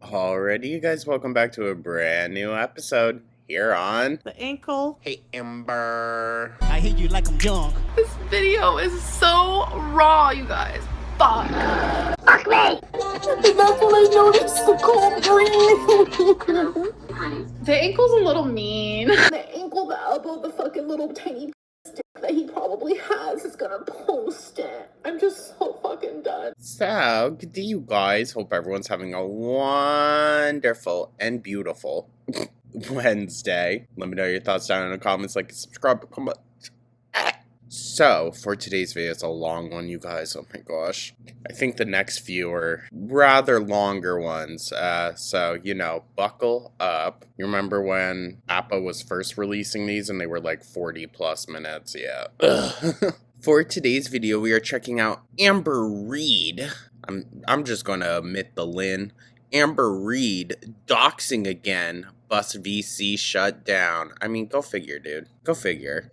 Alrighty, you guys, welcome back to a brand new episode here on The ankle. Hey Amber. I hate you like I'm young. This video is so raw, you guys. Fuck. Fuck me! And that's when I noticed the cold breeze. The ankle's a little mean. The ankle, the elbow, the fucking little tiny stick that he probably has is gonna post it. I'm just so fucking done. So, good day, you guys. Hope everyone's having a wonderful and beautiful Wednesday. Let me know your thoughts down in the comments, like and subscribe, comment. So, for today's video, it's a long one, you guys. Oh my gosh. I think the next few are rather longer ones. So, you know, buckle up. You remember when Appa was first releasing these and they were like 40 plus minutes? Yeah. For today's video, we are checking out Amber Reed. I'm just going to omit the Lynn. Amber Reed doxing again. Bus VC shut down. I mean, go figure, dude. Go figure.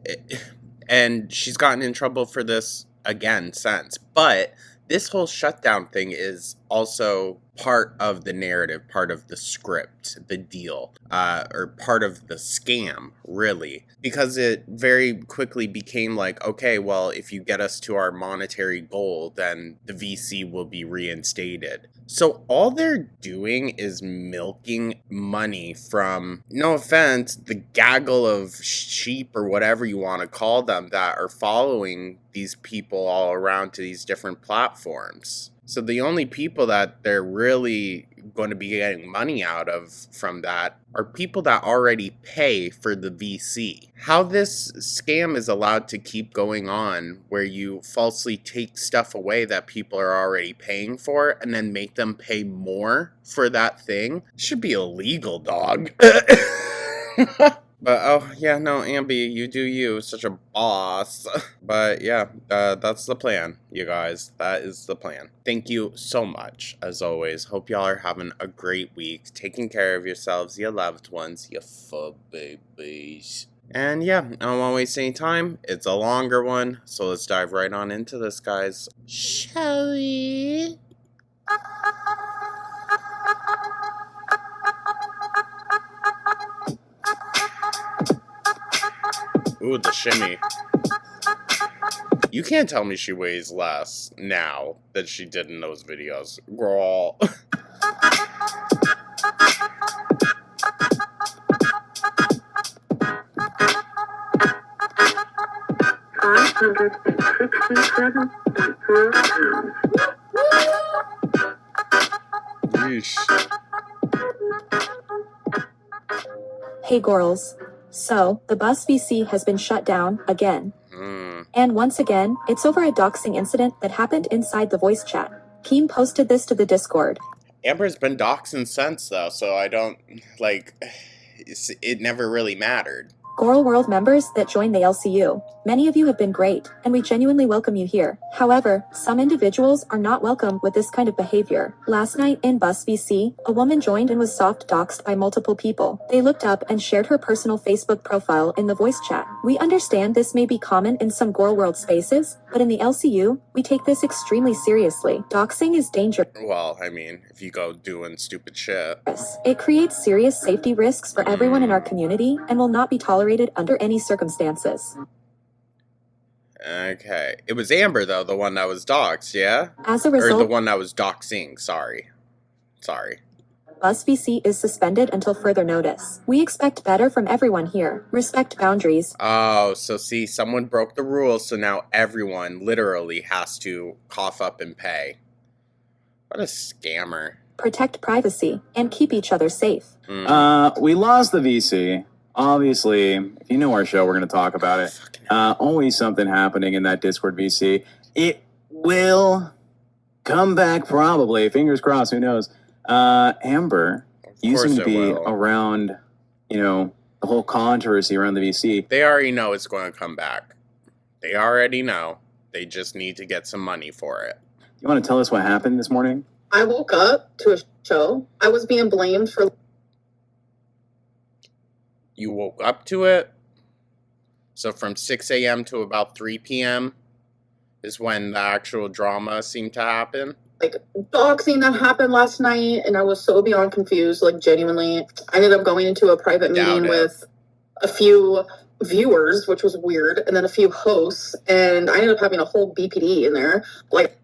And she's gotten in trouble for this again since. But this whole shutdown thing is also part of the narrative, part of the script, the deal, or part of the scam, really. Because it very quickly became like, okay, well, if you get us to our monetary goal, then the VC will be reinstated. So all they're doing is milking money from, no offense, the gaggle of sheep or whatever you want to call them that are following these people all around to these different platforms. So the only people that they're really going to be getting money out of from that are people that already pay for the VC. How this scam is allowed to keep going on, where you falsely take stuff away that people are already paying for and then make them pay more for that thing, should be illegal, dog. But, oh, yeah, no, Ambi, you do you. Such a boss. But, yeah, that's the plan, you guys. That is the plan. Thank you so much, as always. Hope y'all are having a great week, taking care of yourselves, your loved ones, your fur babies. And, yeah, I don't want to waste any time. It's a longer one, so let's dive right on into this, guys. Shall we? Ooh, the shimmy. You can't tell me she weighs less now than she did in those videos. Girl. Yeesh. Hey girls. So, the bus VC has been shut down again. And once again, it's over a doxing incident that happened inside the voice chat. Keem posted this to the Discord. Amber's been doxing since, though, so I don't, like, it never really mattered. Goral World members that joined the LCU. Many of you have been great, and we genuinely welcome you here. However, some individuals are not welcome with this kind of behavior. Last night in Bus VC, a woman joined and was soft doxed by multiple people. They looked up and shared her personal Facebook profile in the voice chat. We understand this may be common in some Goral World spaces, but in the LCU, we take this extremely seriously. Doxing is dangerous. Well, I mean, if you go doing stupid shit. It creates serious safety risks for everyone in our community and will not be tolerated under any circumstances. Okay. It was Amber, though, the one that was doxed, yeah? As a result, or the one that was doxing, sorry. Bus VC is suspended until further notice. We expect better from everyone here. Respect boundaries. Oh, so see, someone broke the rules, so now everyone literally has to cough up and pay. What a scammer. Protect privacy, and keep each other safe. We lost the VC. Obviously, if you know our show, we're going to talk about it. Always something happening in that Discord VC. It will come back probably. Fingers crossed, who knows? Amber, you seem to be around, you know, the whole controversy around the VC. They already know it's going to come back. They already know. They just need to get some money for it. You want to tell us what happened this morning? I woke up to a show. I was being blamed for... You woke up to it? So from 6 a.m. to about 3 p.m. is when the actual drama seemed to happen? like doxing that happened last night, and I was so beyond confused. Like genuinely, I ended up going into a private meeting with a few viewers, which was weird, and then a few hosts, and I ended up having a whole BPD in there. Like,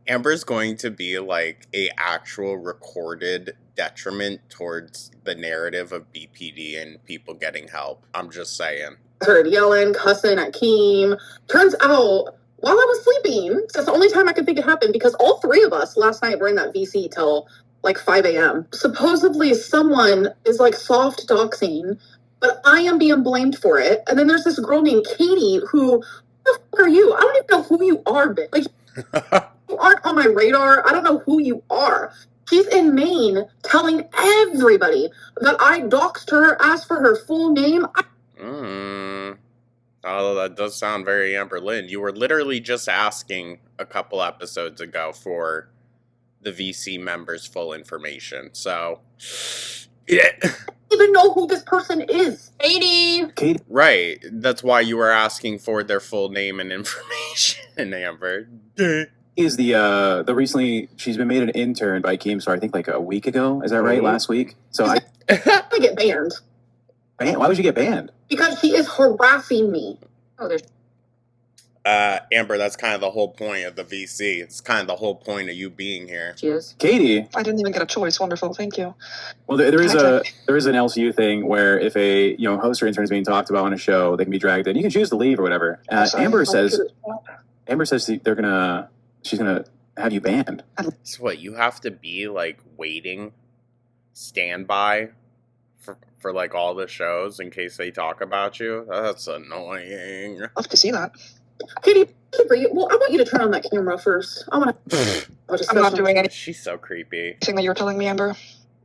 Amber's going to be like a actual recorded detriment towards the narrative of BPD and people getting help. I'm just saying. I heard yelling, cussing at Keem. Turns out, while I was sleeping, that's the only time I could think it happened, because all three of us last night were in that VC till like 5 a.m. Supposedly someone is like soft doxing, but I am being blamed for it. And then there's this girl named Katie who, the fuck are you? I don't even know who you are, bitch. Like, you aren't on my radar. I don't know who you are. She's in Maine telling everybody that I doxed her, asked for her full name. Oh, that does sound very Amber Lynn. You were literally just asking a couple episodes ago for the VC members' full information. So, yeah. I don't even know who this person is. Katie. Right. That's why you were asking for their full name and information, Amber. Is the recently she's been made an intern by Keemstar, I think like a week ago. Is that right? Last week. So I get banned. Why would you get banned? Because she is harassing me. Oh, there's Amber, that's kind of the whole point of the VC. It's kind of the whole point of you being here. she is. Katie. I didn't even get a choice. Wonderful, thank you. Well, there is an LCU thing where if a host or intern is being talked about on a show, they can be dragged in. You can choose to leave or whatever. Amber says she's gonna have you banned. So what? You have to be like waiting, standby for like all the shows in case they talk about you. That's annoying. Love to see that. Katie, well, I want you to turn on that camera first. I'm not doing anything She's so creepy. that you were telling me, Amber.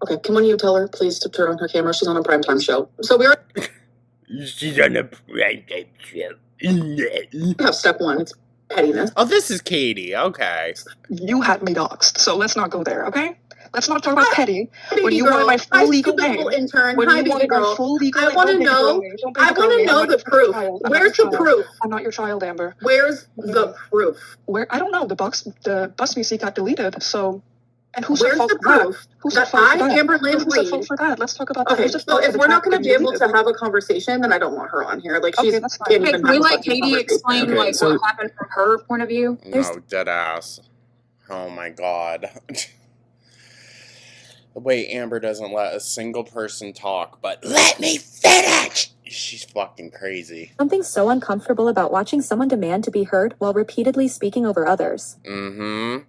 Okay, can one of you tell her, please, to turn on her camera? She's on a primetime show. So we She's on a primetime show. have step one. It's pettiness. Oh, this is Katie. Okay. You had me doxed, so let's not go there, okay? Let's not talk about petty. When you girl. wanted my full Hi, legal stupid name. little intern. When Hi, you baby wanted my girl. full legal I name. want to Don't know. baby girl me. I want to know the proof. Where's the proof? I'm not your child, Amber. Where's the proof? Where? I don't know. The bus VC got deleted, so. And who's Where's at fault the for that? proof Who's that at fault for I, that? Amber Lynn Who's at Reed? fault for that? Let's talk about that. Okay, Who's at so fault if for we're the not going to fact be that able you to deleted? have a conversation, then I don't want her on here. Like, Okay, she's that's fine. can't Can even Can we have a let fucking Katie conversation. explain Okay, like so- what happened from her point of view? No, dead ass. Oh my god. The way Amber doesn't let a single person talk, but let me finish! She's fucking crazy. Something so uncomfortable about watching someone demand to be heard while repeatedly speaking over others. And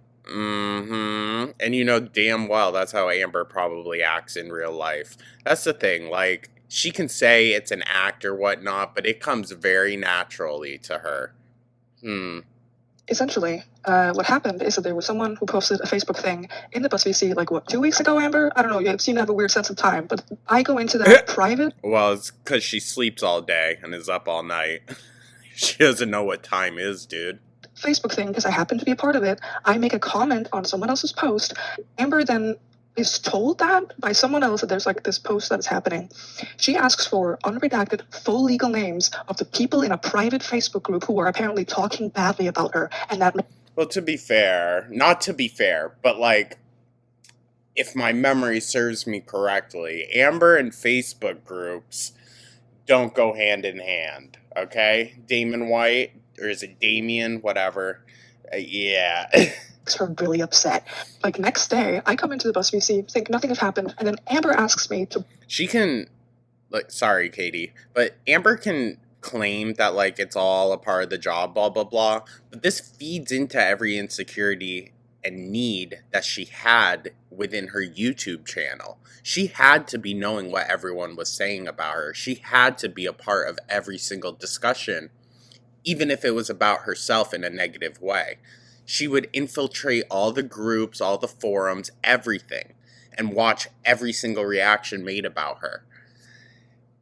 you know damn well that's how Amber probably acts in real life. That's the thing, like, she can say it's an act or whatnot, but it comes very naturally to her. Essentially, what happened is that there was someone who posted a Facebook thing in the BuzzVC, like, 2 weeks ago, Amber? I don't know, you seem to have a weird sense of time, but I go into that private... Well, it's because she sleeps all day and is up all night. She doesn't know what time is, dude. Facebook thing, because I happen to be a part of it. I make a comment on someone else's post. Amber then is told that by someone else that there's, like, this post that's happening. She asks for unredacted, full legal names of the people in a private Facebook group who are apparently talking badly about her, and that... Well, to be fair, not to be fair, but like, if my memory serves me correctly, Amber and Facebook groups don't go hand in hand, okay? Damon White, or is it Damien? Whatever. Yeah. Makes her really upset. Like, next day, I come into the BuzzVC, think nothing has happened, and then Amber asks me to... She can, like, sorry, Katie, but Amber can claim that, like, it's all a part of the job, blah, blah, blah, but this feeds into every insecurity and need that she had within her YouTube channel. She had to be knowing what everyone was saying about her. She had to be a part of every single discussion, even if it was about herself in a negative way. She would infiltrate all the groups, all the forums, everything, and watch every single reaction made about her.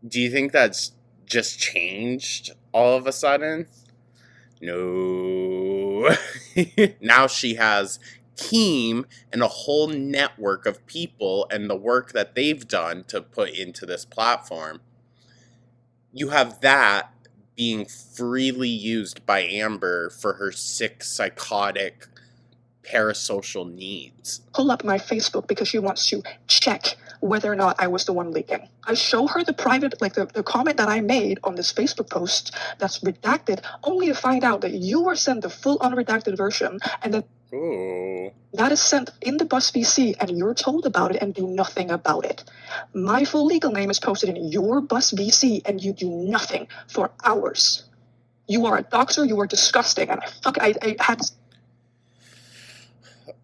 Do you think that's just changed all of a sudden? No. Now she has Keem and a whole network of people and the work that they've done to put into this platform. You have that being freely used by Amber for her sick, psychotic, parasocial needs. Pull up my Facebook because she wants to check whether or not I was the one leaking. I show her the private, like the comment that I made on this Facebook post that's redacted, only to find out that you were sent the full unredacted version, and that Ooh. that is sent in the Bus VC, and you're told about it and do nothing about it. My full legal name is posted in your Bus VC, and you do nothing for hours. You are a doxer. You are disgusting, and I had.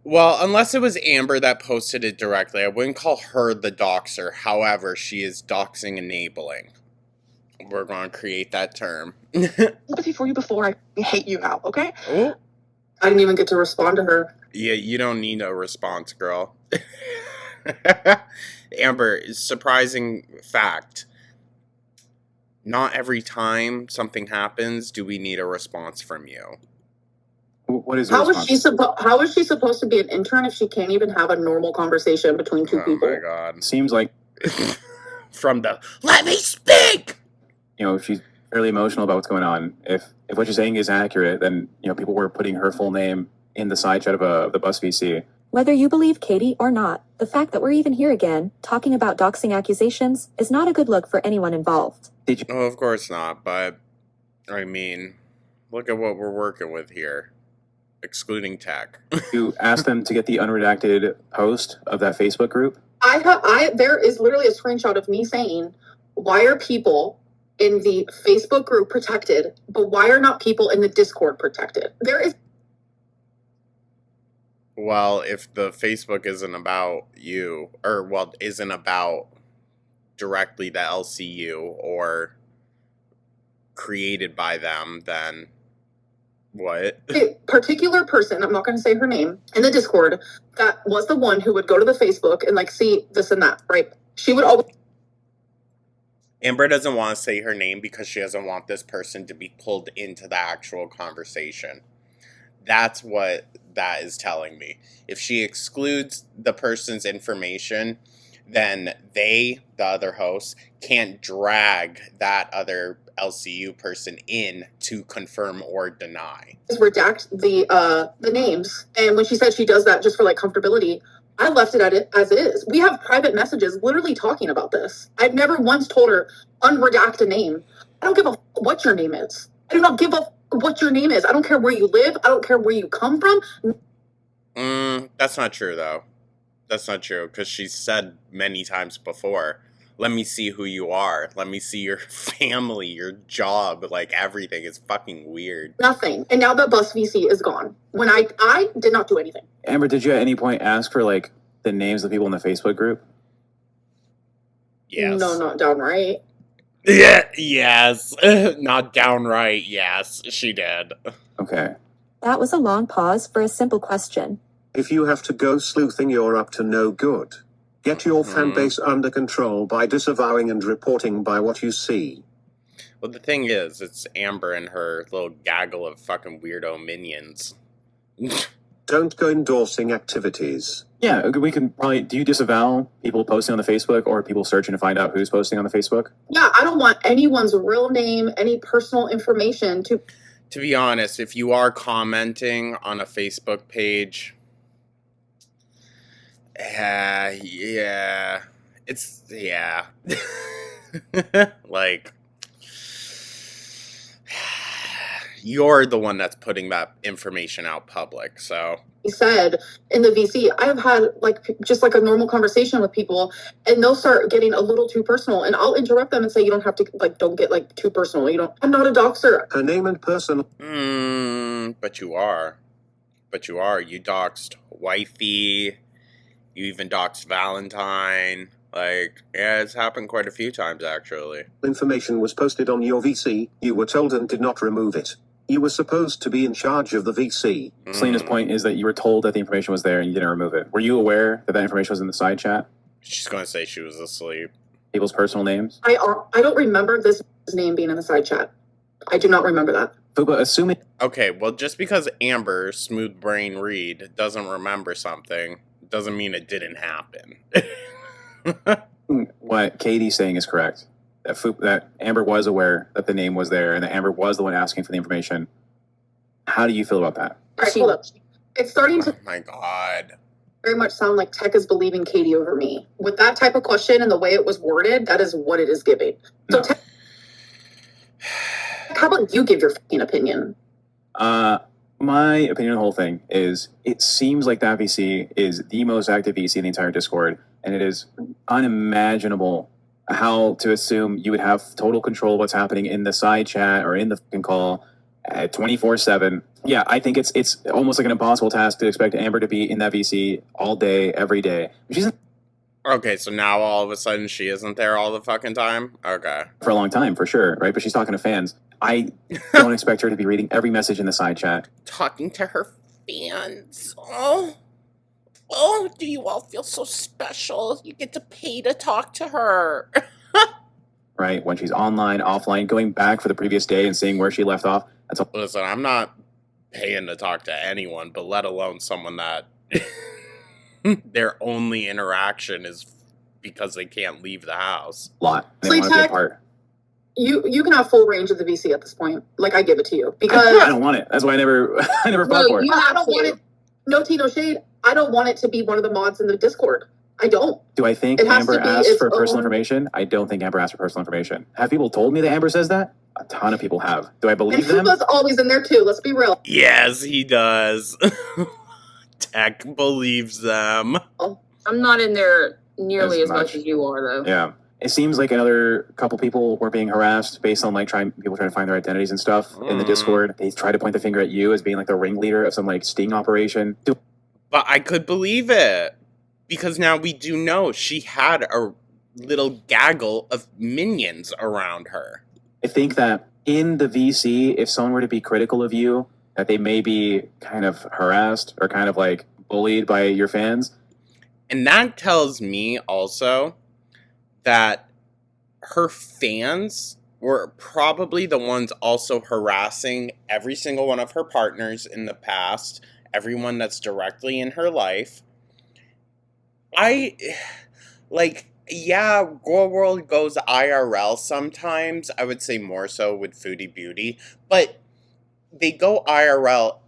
Well, unless it was Amber that posted it directly, I wouldn't call her the doxer. However, she is doxing enabling. We're going to create that term. Sympathy for you before. I hate you now. Okay. Oh. I didn't even get to respond to her. Yeah, you don't need a response, girl. Amber, surprising fact. Not every time something happens do we need a response from you. What is the How response? how is she supposed to be an intern if she can't even have a normal conversation between two people? Oh my god. Seems like, From the let me speak! she's fairly emotional about what's going on. If what you're saying is accurate, then, people were putting her full name in the side chat of the Bus VC. Whether you believe Katie or not, the fact that we're even here again, talking about doxing accusations, is not a good look for anyone involved. Did you Oh, of course not, but I mean, look at what we're working with here. Excluding tech. ask them to get the unredacted post of that Facebook group? There is literally a screenshot of me saying, why are people in the Facebook group protected, but why are not people in the Discord protected? There is. Well, if the Facebook isn't about you, or, well, isn't about directly the LCU or created by them, then what? A particular person, I'm not going to say her name, in the Discord, that was the one who would go to the Facebook and see this and that, right? She would always. Amber doesn't want to say her name because she doesn't want this person to be pulled into the actual conversation. That's what that is telling me. If she excludes the person's information, then they, the other hosts, can't drag that other LCU person in to confirm or deny. Redact the names, and when she said she does that just for comfortability, I left it at it as is. We have private messages literally talking about this. I've never once told her unredact a name. I don't give a what your name is. I do not give a what your name is. I don't care where you live. I don't care where you come from. That's not true though. That's not true, because she's said many times before, let me see who you are. Let me see your family, your job, everything is fucking weird. Nothing. And now that Bus VC is gone. When I did not do anything. Amber, did you at any point ask for, the names of the people in the Facebook group? Yes. No, not downright. Yeah, yes. Not downright, yes, she did. Okay. That was a long pause for a simple question. If you have to go sleuthing, you're up to no good. Get your fan base under control by disavowing and reporting by what you see. Well, the thing is, it's Amber and her little gaggle of fucking weirdo minions. Don't go endorsing activities. Yeah, we can probably... Do you disavow people posting on the Facebook or people searching to find out who's posting on the Facebook? Yeah, I don't want anyone's real name, any personal information to... To be honest, if you are commenting on a Facebook page... yeah. It's... yeah. You're the one that's putting that information out public, so... He said in the VC, I've had just a normal conversation with people, and they'll start getting a little too personal, and I'll interrupt them and say, you don't have to don't get too personal. I'm not a doxer. Her name and person. But you are. You doxed Wifey. You even doxed Valentine. Yeah, it's happened quite a few times, actually. Information was posted on your VC. You were told and did not remove it. You were supposed to be in charge of the VC. Selena's point is that you were told that the information was there and you didn't remove it. Were you aware that information was in the side chat? She's going to say she was asleep. People's personal names? I don't remember this name being in the side chat. I do not remember that. But assuming... Okay, well, just because Amber, smooth brain Reed, doesn't remember something, doesn't mean it didn't happen. What Katie's saying is correct. that Amber was aware that the name was there and that Amber was the one asking for the information. How do you feel about that? All right, hold up. It's starting to Oh my god. very much sound like Tech is believing Katie over me. With that type of question and the way it was worded, that is what it is giving. So, No. Tech, how about you give your fucking opinion? My opinion on the whole thing is it seems like that VC is the most active VC in the entire Discord, and it is unimaginable how to assume you would have total control of what's happening in the side chat or in the fucking call 24/7. Yeah, I think it's almost like an impossible task to expect Amber to be in that VC all day, every day. She's Okay, so now all of a sudden she isn't there all the fucking time? Okay. for a long time, for sure, right? But she's talking to fans. I don't expect her to be reading every message in the side chat. Talking to her fans. Oh, do you all feel so special? You get to pay to talk to her. Right? When she's online, offline, going back for the previous day and seeing where she left off. That's all. Listen, I'm not paying to talk to anyone, but let alone someone that their only interaction is because they can't leave the house. Lot. They Sleep want to be a Tech? part. You can have full range of the VC at this point. Like, I give it to you. I Because don't want it. That's why I never fought for it. you- I don't want it. No tea, no shade. I don't want it to be one of the mods in the Discord. I don't. Do I think It has Amber to be asked its for personal own- information? I don't think Amber asked for personal information. Have people told me that Amber says that? A ton of people have. Do I And believe he them? was always in there too. Let's be real. Yes, he does. Tech believes them. I'm not in there nearly As as much much. as you are, though. Yeah. It seems like another couple people were being harassed based on like people trying to find their identities and stuff in the Discord. They try to point the finger at you as being like the ringleader of some like sting operation. But I could believe it. Because now we do know she had a little gaggle of minions around her. I think that in the VC, if someone were to be critical of you, that they may be kind of harassed or kind of like bullied by your fans. And that tells me also that her fans were probably the ones also harassing every single one of her partners in the past, everyone that's directly in her life. Yeah, Girl World goes IRL sometimes. I would say more so with Foodie Beauty. But they go IRL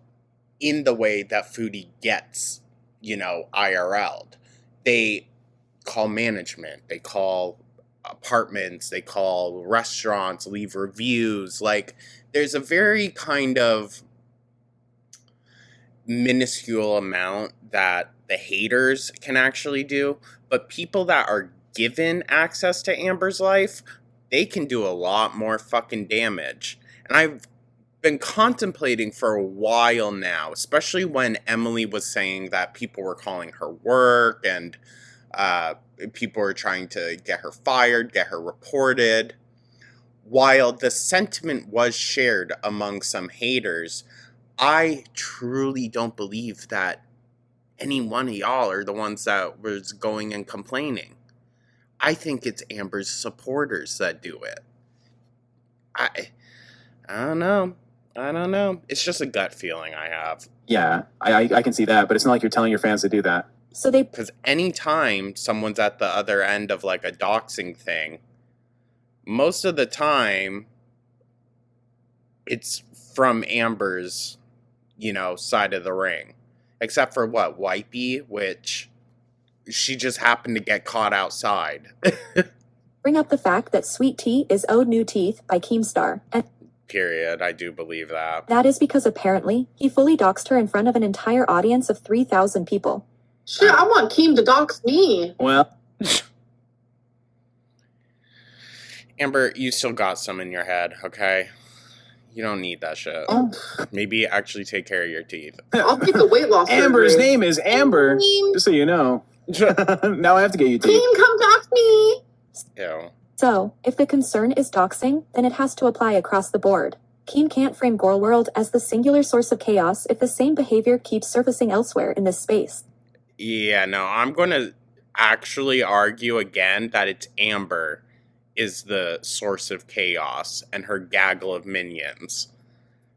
in the way that Foodie gets, IRL'd. They call management. They call apartments. They call restaurants, leave reviews. Like, there's a very kind of minuscule amount that the haters can actually do, but people that are given access to Amber's life, they can do a lot more fucking damage. And I've been contemplating for a while now, especially when Emily was saying that people were calling her work and people were trying to get her fired, get her reported. While the sentiment was shared among some haters, I truly don't believe that any one of y'all are the ones that was going and complaining. I think it's Amber's supporters that do it. I don't know. It's just a gut feeling I have. Yeah, I can see that, but it's not like you're telling your fans to do that. So they Because anytime someone's at the other end of like a doxing thing, most of the time it's from Amber's, side of the ring. Except for what? Wipey, which she just happened to get caught outside. bring up the fact that Sweet Tea is owed new teeth by Keemstar, and Period. I do believe that. that is because apparently he fully doxed her in front of an entire audience of 3,000 people. Shit, I want Keem to dox me. Well, Amber, you still got some in your head, okay? You don't need that shit. Oh, Maybe actually take care of your teeth. I'll take the weight loss. Amber's surgery. name is Amber, Keem, just so you know. Now I have to get you teeth. Keem, come dox me. Ew. So, if the concern is doxing, then it has to apply across the board. Keem can't frame Girl World as the singular source of chaos if the same behavior keeps surfacing elsewhere in this space. Yeah, no, I'm going to actually argue again that it's Amber is the source of chaos and her gaggle of minions.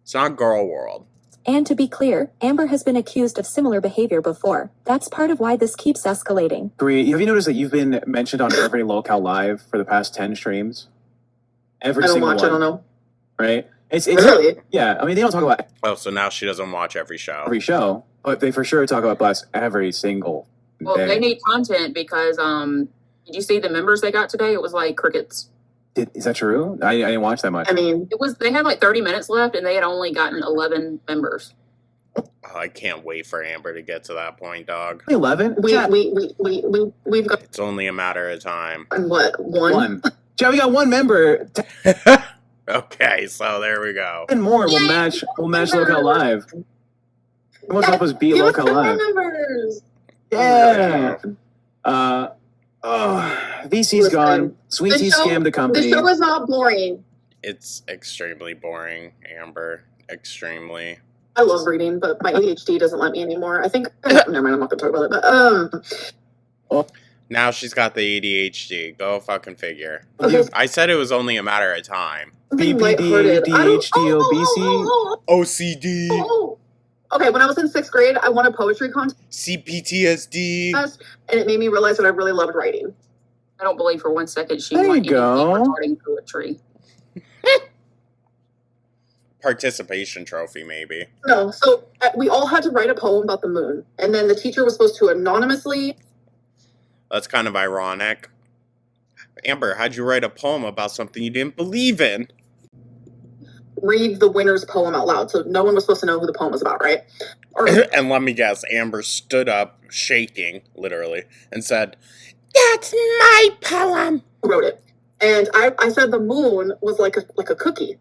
It's not Girl World. And to be clear, Amber has been accused of similar behavior before. That's part of why this keeps escalating. Bree, have you noticed that you've been mentioned on every Locale Live for the past 10 streams? Every I don't single watch. one, I don't know. right? It's Really? yeah. I mean, they don't talk about Oh, so now she doesn't watch every show. every show, but they for sure talk about Bless every single Well, day. they need content because did you see the members they got today? It was like crickets. Is that true? I didn't watch that much. I mean, They had like 30 minutes left and they had only gotten 11 members. Oh, I can't wait for Amber to get to that point, dog. 11. we've got It's only a matter of time. what one? Chad, we got one member. Okay, so there we go. 10 more. We'll match. We'll match Local Live. Someone help us beat Give us Local the Live. members. Yeah. VC's Listen, gone. Sweet Tea scammed the company. The show is not boring. It's extremely boring, Amber. Extremely. I love reading, but my ADHD doesn't let me anymore. I think. Never mind. I'm not gonna talk about it. But Now she's got the ADHD. Go fucking figure. okay. I said it was only a matter of time. Something BPD, lighthearted. I don't- ADHD, OCD, Okay, when I was in 6th grade, I won a poetry contest, CPTSD. and it made me realize that I really loved writing. I don't believe for 1 second she There you wanted go. regarding poetry. Participation trophy, maybe. No, so we all had to write a poem about the moon, and then the teacher was supposed to anonymously. That's kind of ironic. Amber, how'd you write a poem about something you didn't believe in? Read the winner's poem out loud, so no one was supposed to know who the poem was about, right? Or And let me guess, Amber stood up, shaking, literally, and said, "That's my poem!" wrote it, and I said the moon was like a cookie.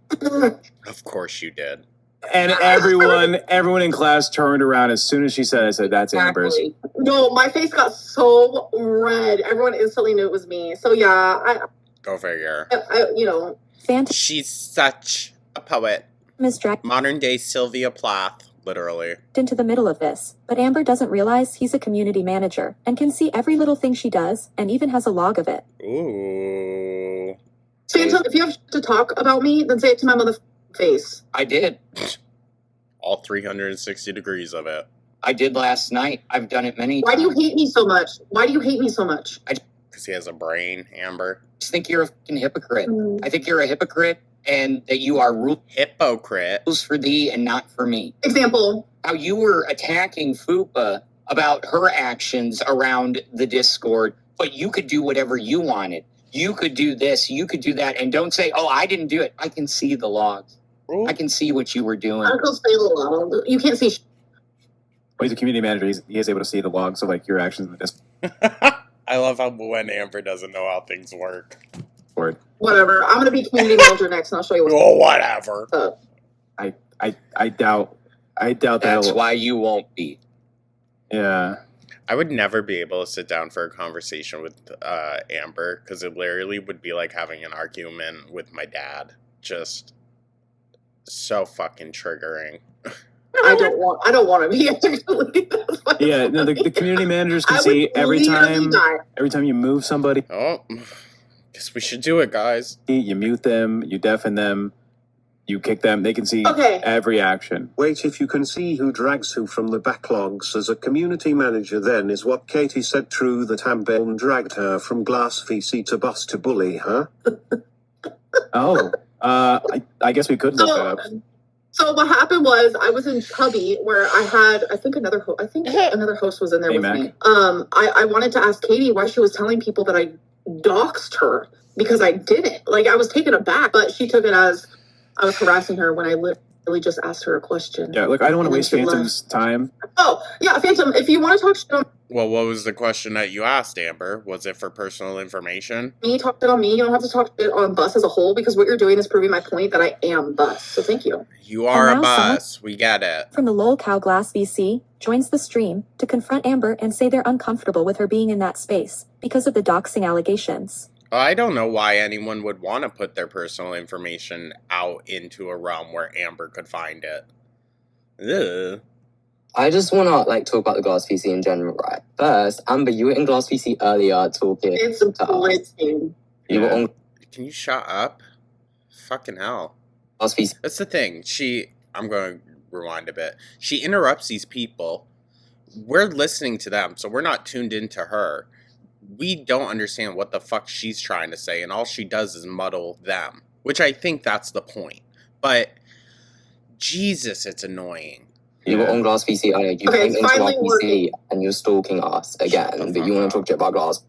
Of course you did. And everyone in class turned around as soon as she said it. I said, "That's Amber's." Exactly. No, my face got so red. Everyone instantly knew it was me. So yeah, Go figure. I you know. Phantom She's such a poet. is dragged Modern day Sylvia Plath, literally. into the middle of this, but Amber doesn't realize he's a community manager and can see every little thing she does and even has a log of it. Ooh. Phantom, if you have to talk about me, then say it to my mother's face. I did. All 360 degrees of it. I did last night. I've done it many Why do you times. hate me so much? Why do you hate me so much? Because he has a brain, Amber. I just think you're a fucking hypocrite. I think you're a hypocrite and that you are Hypocrite. rules for thee and not for me. Example. How you were attacking Fupa about her actions around the Discord, but you could do whatever you wanted. You could do this, you could do that, and don't say, "Oh, I didn't do it." I can see the logs. Ooh. I can see what you were doing. Uncle say a little loud. You can't see. Well, he's a community manager. He is able to see the logs of like your actions in the I love how when Amber doesn't know how things work. Discord. Whatever. I'm gonna be community manager next, and I'll show you what's Oh, whatever. up. I doubt That's that. why you won't be. Yeah. I would never be able to sit down for a conversation with Amber because it literally would be like having an argument with my dad. Just so fucking triggering. I don't want to be actually. Yeah. No, the community managers can I see would every literally time. die. Every time you move somebody, Oh, guess we should do it, guys. you mute them, you deafen them, you kick them. They can see Okay. every action. Wait, if you can see who drags who from the backlogs as a community manager, then is what Katie said true that Amber dragged her from Glass VC to Bus to Bully, huh? Oh, I guess we could look that up. So what happened was I was in Chubby where I think another host was in there Hey, with Mac. me. I wanted to ask Katie why she was telling people that I doxed her because I didn't. Like I was taken aback, but she took it as I was harassing her when I literally just asked her a question. Yeah, look, I don't want to And then waste she left. Phantom's time. Oh yeah, Phantom. If you want to talk shit on Well, what was the question that you asked, Amber? Was it for personal information? me, talk shit on me. You don't have to talk shit on Bus as a whole because what you're doing is proving my point that I am Bus. So thank you. You are a And now someone- bus. We get it. From the lol cow glass VC, joins the stream to confront Amber and say they're uncomfortable with her being in that space because of the doxing allegations. I don't know why anyone would want to put their personal information out into a realm where Amber could find it. Ugh. I just want to talk about the Glass PC in general, right? First, Amber, you were in Glass PC earlier talking. It's to us. blitzing. You were Yeah. on Can you shut up? Fucking hell. Glass PC. That's the thing. I'm going to rewind a bit. She interrupts these people. We're listening to them, so we're not tuned into her. We don't understand what the fuck she's trying to say, and all she does is muddle them. which I think that's the point. But Jesus, it's annoying. You were on Glass VC earlier. You Okay, came it's into our finally VC working. and you're stalking us again, Shut the but you fuck want up. to talk shit about Glass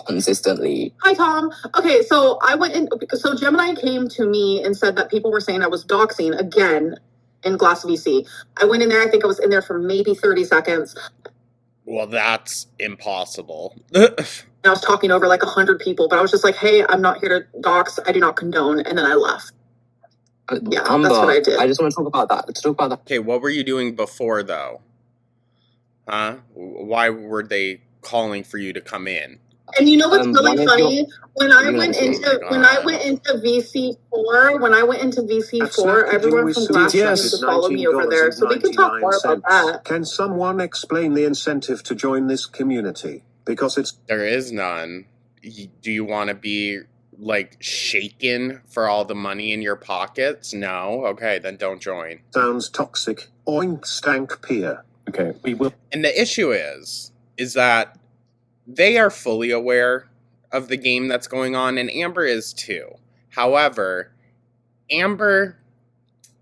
consistently. Hi, Tom. Okay, so I went in. So Gemini came to me and said that people were saying I was doxing again in Glass VC. I went in there. I think I was in there for maybe 30 seconds. Well, that's impossible. I was talking over like 100 people, but I was just like, hey, I'm not here to dox. I do not condone. And then I left. Yeah, Amber, that's what I did. I just want to talk about that. To talk about that. Okay, what were you doing before, though? Huh? Why were they calling for you to come in? And you know what's really one of funny? When I you know, went oh my into God. VC4, when I went into That's VC4, not to do everyone with from Suzy Glass Yes. wanted to follow me over there. So we can talk more about that. Can someone explain the incentive to join this community? Because it's There is none. Do you want to be, like, shaken for all the money in your pockets? No? Okay, then don't join. sounds toxic. Oink stank peer. Okay, we will. And the issue is that they are fully aware of the game that's going on, and Amber is too. However, Amber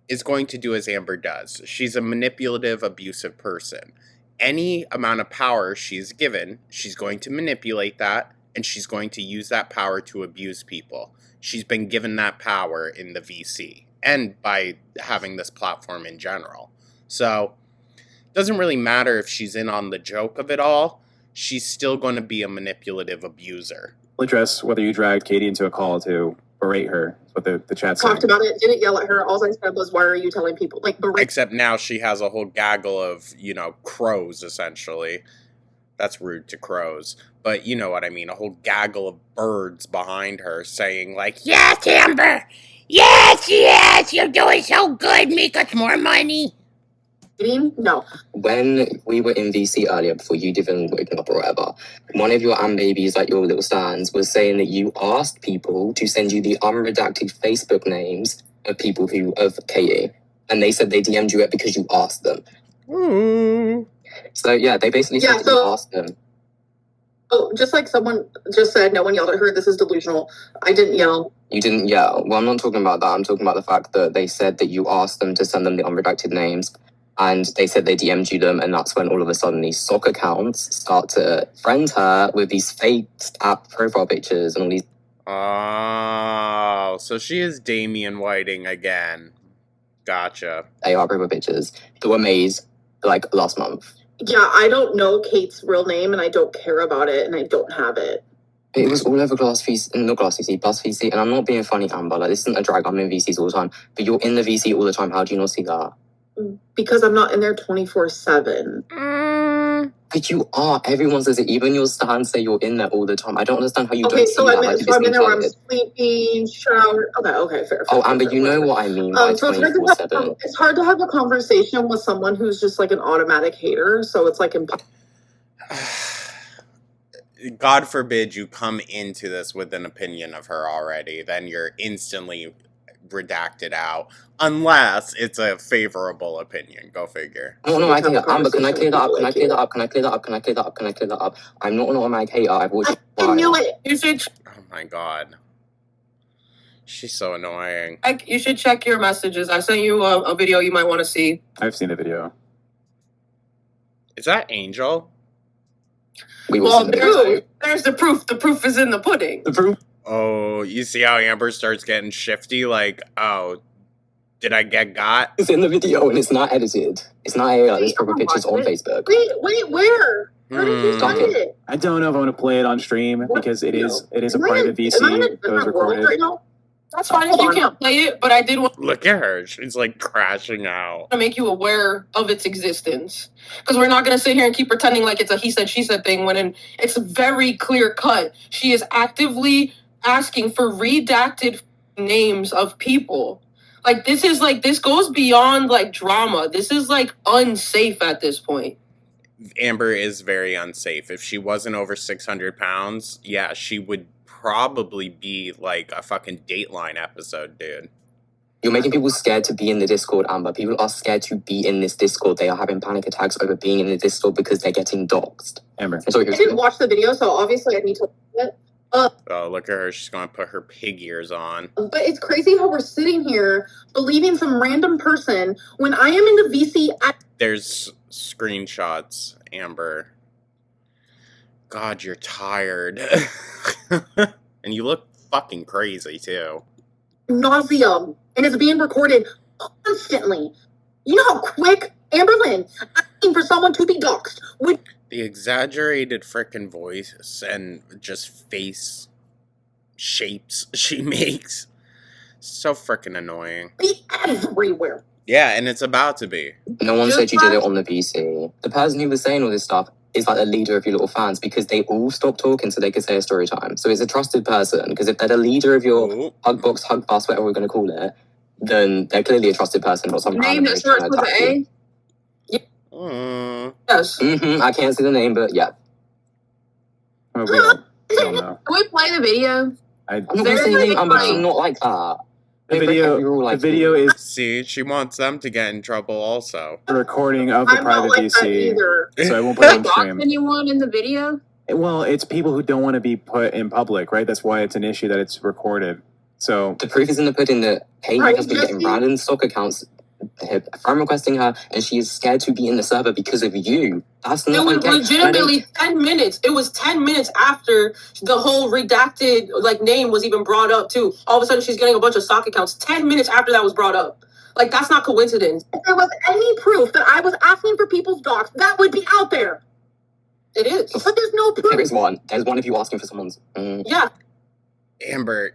is going to do as Amber does. She's a manipulative, abusive person. Any amount of power she's given, she's going to manipulate that, and she's going to use that power to abuse people. She's been given that power in the VC, and by having this platform in general. So, it doesn't really matter if she's in on the joke of it all. She's still going to be a manipulative abuser. Address whether you dragged Katie into a call to berate her. That's what the chat's saying. Talked about it, didn't yell at her. All I said was, why are you telling people? Like, berate. Except now she has a whole gaggle of, crows, essentially. That's rude to crows. But you know what I mean. A whole gaggle of birds behind her saying, like, yes, Amber! Yes, you're doing so good. Make us more money. No. When we were in VC earlier, before you'd even woken up or whatever, one of your babies, like your little stands, was saying that you asked people to send you the unredacted Facebook names of people of Katie, and they said they DM'd you it because you asked them. So yeah, they basically said that you asked them. Oh, just like someone just said, no one yelled at her. This is delusional. I didn't yell. You didn't yell. Well, I'm not talking about that. I'm talking about the fact that they said that you asked them to send them the unredacted names. And they said they DM'd you them, and that's when all of a sudden these stock accounts start to friend her with these fake app profile pictures and all these. Oh, so she is Damian Whiting again. Gotcha. AR profile pictures that were made like last month. Yeah, I don't know Kate's real name, and I don't care about it, and I don't have it. It was all over Bus VC, and I'm not being funny, Amber. Like, this isn't a drag. I'm in VCs all the time, but you're in the VC all the time. How do you not see that? Because I'm not in there 24/7. But you are. Everyone says it. Even your stands say you're in there all the time. I don't understand how you don't see so that. I'm in there where I'm sleeping, shower. Okay, fair. Oh, Amber, you know what I mean by so 24/7. it's hard to have a conversation with someone who's just like an automatic hater. So it's like impossible. God forbid you come into this with an opinion of her already, then you're instantly redacted out. Unless it's a favorable opinion. Go figure. No, I can't. Amber, can I clear that up? I'm not an automatic hater. I've watched. I knew it. You should Oh my god. She's so annoying. you should check your messages. I sent you a video you might want to see. I've seen the video. Is that Angel? Well, there's the proof. The proof is in the pudding. The proof. Oh, you see how Amber starts getting shifty? Like, oh, did I get got? It's in the video and it's not edited. It's not AI. There's proper pictures on Facebook. Wait, where? Where did you find it? I don't know if I want to play it on stream because it is a private VC that was recorded. Right now? That's fine if you can't play it, but I did want Look at her. She's like crashing out. to make you aware of its existence. Because we're not going to sit here and keep pretending like it's a he said, she said thing when it's very clear cut. She is actively asking for redacted names of people. Like, this goes beyond, like, drama. This is, like, unsafe at this point. Amber is very unsafe. If she wasn't over 600 pounds, yeah, she would probably be, like, a fucking Dateline episode, dude. You're making people scared to be in the Discord, Amber. People are scared to be in this Discord. They are having panic attacks over being in the Discord because they're getting doxxed. Amber. So I didn't watch the video, so obviously I need to watch it. Oh, look at her. She's going to put her pig ears on. But it's crazy how we're sitting here believing some random person when I am in the VC. There's screenshots, Amber. God, you're tired. And you look fucking crazy, too. Nauseum, and it's being recorded constantly. You know how quick Amberlyn asking for someone to be doxxed would. The exaggerated frickin' voice and just face shapes she makes. So frickin' annoying. Be everywhere. Yeah, and it's about to be. No one said you did it on the VC. The person who was saying all this stuff is like the leader of your little fans because they all stopped talking so they could say a story time. So it's a trusted person because if they're the leader of your hug box, hug bus, whatever we're going to call it, then they're clearly a trusted person, not some Name that starts with an A? Yes. I can't see the name, but yeah. Oh, we don't know. Can we play the video? I'm not going to say the name, but she's not like that. The video is See, she wants them to get in trouble also. a recording of the I'm private not like that VC, either. so I won't put it on Dox stream. anyone in the video? Well, it's people who don't want to be put in public, right? That's why it's an issue that it's recorded. So The proof is in the pudding that Katie Right, has been getting Jesse? random stock accounts from requesting her, and she is scared to be in the server because of you. That's It not was okay. legitimately 10 minutes. It was 10 minutes after the whole redacted like name was even brought up too. All of a sudden she's getting a bunch of stock accounts 10 minutes after that was brought up. Like that's not coincidence. If there was any proof that I was asking for people's docs, that would be out there. It is. But there's no proof. There is one. There's one of you asking for someone's. Yeah. Amber.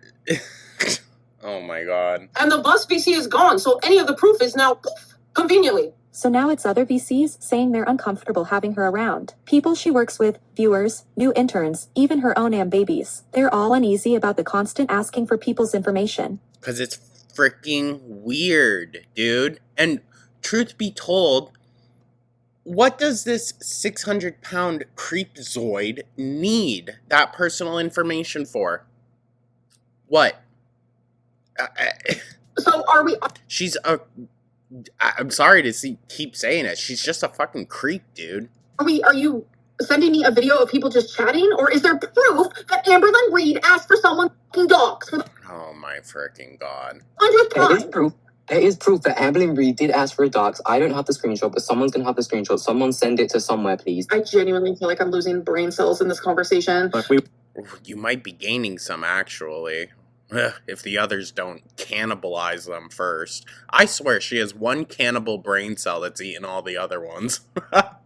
Oh my god. And the bus VC is gone, so any of the proof is now poof, conveniently. So now it's other VCs saying they're uncomfortable having her around. People she works with, viewers, new interns, even her own babies. They're all uneasy about the constant asking for people's information. Because it's freaking weird, dude. And truth be told, what does this 600-pound creepzoid need that personal information for? What? So are we? She's a... I'm sorry to keep saying it. She's just a fucking creep, dude. Are you sending me a video of people just chatting, or is there proof that Amberlyn Reed asked for someone fucking docs for the Oh my freaking god. 100th There is time? proof. There is proof that Amberlyn Reed did ask for a docs. I don't have the screenshot, but someone's gonna have the screenshot. Someone send it to somewhere, please. I genuinely feel like I'm losing brain cells in this conversation. look, we You might be gaining some, actually. Ugh, if the others don't cannibalize them first. I swear she has one cannibal brain cell that's eaten all the other ones.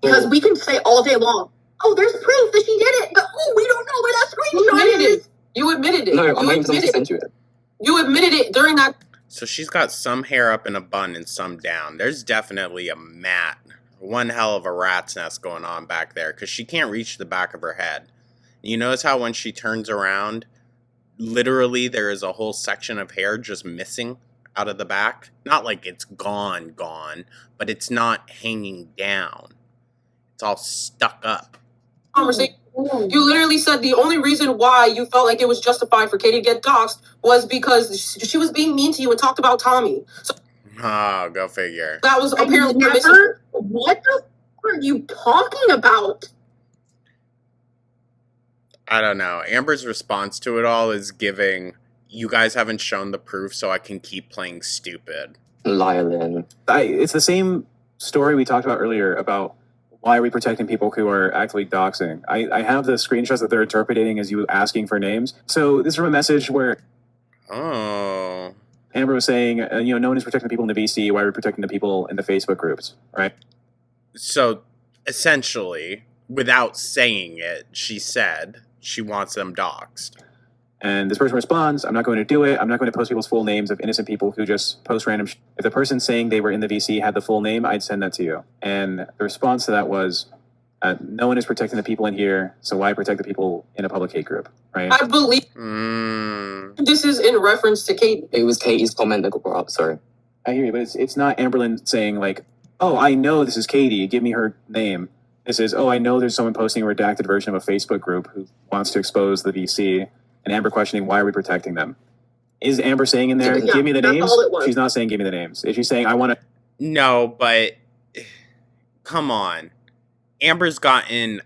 Because we can say all day long, oh, there's proof that she did it, but oh, we don't know where that You screenshot admitted is. it. You admitted it. No, You I'm waiting for someone to admitted send you it. You admitted it during that. So she's got some hair up in a bun and some down. There's definitely a mat. One hell of a rat's nest going on back there. Because she can't reach the back of her head. You notice how when she turns around, literally there is a whole section of hair just missing out of the back? Not like it's gone, but it's not hanging down. It's all stuck up. Conversation. You literally said the only reason why you felt like it was justified for Katie to get doxxed was because she was being mean to you and talked about Tommy. So Oh, go figure. that was I apparently your mission. never. What the f- are you talking about? I don't know. Amber's response to it all is giving, you guys haven't shown the proof, so I can keep playing stupid. Lyle. it's the same story we talked about earlier about why are we protecting people who are actively doxing. I have the screenshots that they're interpreting as you asking for names. So this is from a message where Oh. Amber was saying, no one is protecting the people in the VC. Why are we protecting the people in the Facebook groups, right? So, essentially, without saying it, she said she wants them doxed. And this person responds, I'm not going to do it. I'm not going to post people's full names of innocent people who just post random shit. If the person saying they were in the VC had the full name, I'd send that to you. And the response to that was, no one is protecting the people in here, so why protect the people in a public hate group, right? I believe this is in reference to Katie. It was Katie's comment that got brought up, sorry. I hear you, but it's not Amberlyn saying like, oh, I know this is Katie, give me her name. This is, oh, I know there's someone posting a redacted version of a Facebook group who wants to expose the VC, and Amber questioning, why are we protecting them? Is Amber saying in there, Yeah, give me the that's names? all it was. She's not saying give me the names. Is she saying, I want to... No, but come on. Amber's gotten